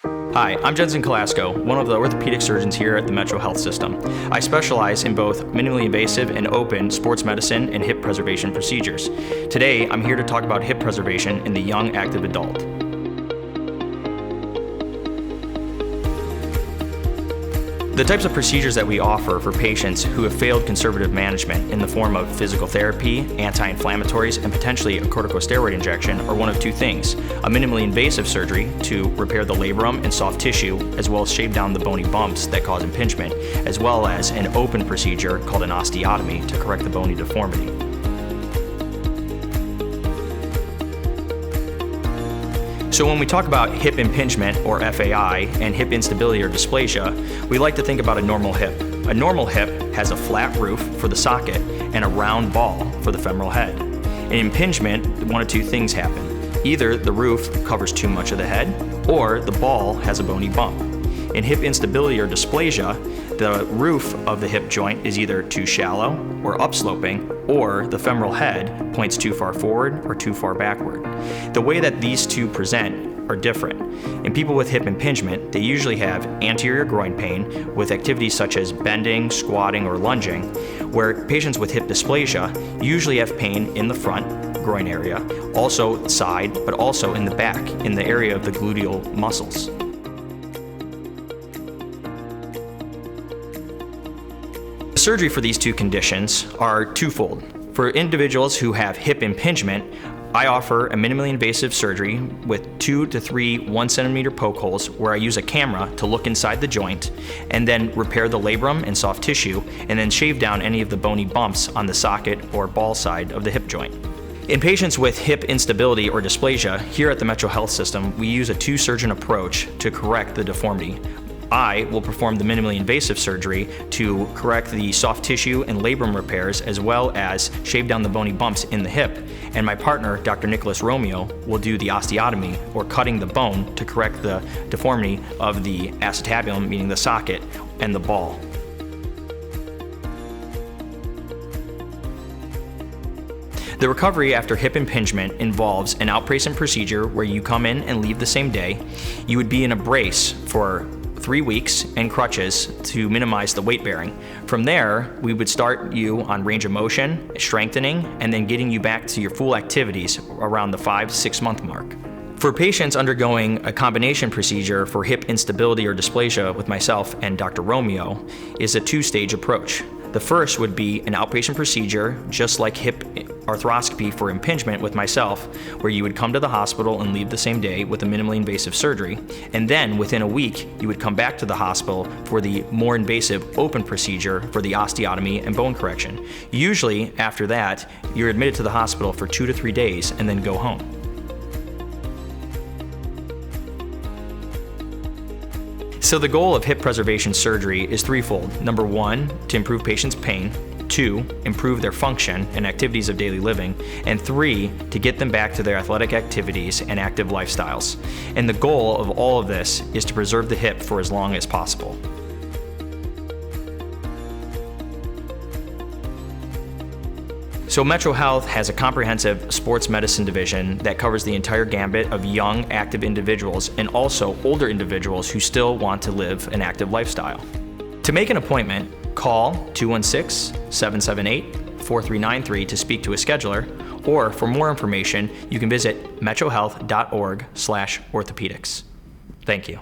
Hi, I'm Jensen Kolaczko, one of the orthopedic surgeons here at the Metro Health System. I specialize in both minimally invasive and open sports medicine and hip preservation procedures. Today, I'm here to talk about hip preservation in the young active adult. The types of procedures that we offer for patients who have failed conservative management in the form of physical therapy, anti-inflammatories, and potentially a corticosteroid injection are one of two things: a minimally invasive surgery to repair the labrum and soft tissue, as well as shave down the bony bumps that cause impingement, as well as an open procedure called an osteotomy to correct the bony deformity. So when we talk about hip impingement, or FAI, and hip instability or dysplasia, we like to think about a normal hip. A normal hip has a flat roof for the socket and a round ball for the femoral head. In impingement, one of two things happen. Either the roof covers too much of the head, or the ball has a bony bump. In hip instability or dysplasia, the roof of the hip joint is either too shallow or upsloping, or the femoral head points too far forward or too far backward. The way that these two present are different. In people with hip impingement, they usually have anterior groin pain with activities such as bending, squatting, or lunging, where patients with hip dysplasia usually have pain in the front groin area, also side, but also in the back, in the area of the gluteal muscles. The surgery for these two conditions are twofold. For individuals who have hip impingement, I offer a minimally invasive surgery with 2 to 3 1-centimeter poke holes where I use a camera to look inside the joint and then repair the labrum and soft tissue, and then shave down any of the bony bumps on the socket or ball side of the hip joint. In patients with hip instability or dysplasia, here at the Metro Health System, we use a two-surgeon approach to correct the deformity. I will perform the minimally invasive surgery to correct the soft tissue and labrum repairs, as well as shave down the bony bumps in the hip. And my partner, Dr. Nicholas Romeo, will do the osteotomy, or cutting the bone, to correct the deformity of the acetabulum, meaning the socket, and the ball. The recovery after hip impingement involves an outpatient procedure where you come in and leave the same day. You would be in a brace for 3 weeks and crutches to minimize the weight bearing. From there, we would start you on range of motion, strengthening, and then getting you back to your full activities around the 5 to 6 month mark. For patients undergoing a combination procedure for hip instability or dysplasia with myself and Dr. Romeo is a two-stage approach. The first would be an outpatient procedure, just like hip arthroscopy for impingement with myself, where you would come to the hospital and leave the same day with a minimally invasive surgery, and then within a week you would come back to the hospital for the more invasive open procedure for the osteotomy and bone correction. Usually after that, you're admitted to the hospital for 2 to 3 days and then go home. So the goal of hip preservation surgery is threefold. Number 1, to improve patients' pain. 2, improve their function and activities of daily living. And 3, to get them back to their athletic activities and active lifestyles. And the goal of all of this is to preserve the hip for as long as possible. So Metro Health has a comprehensive sports medicine division that covers the entire gambit of young, active individuals and also older individuals who still want to live an active lifestyle. To make an appointment, call 216-778-4393 to speak to a scheduler, or for more information, you can visit metrohealth.org/orthopedics. Thank you.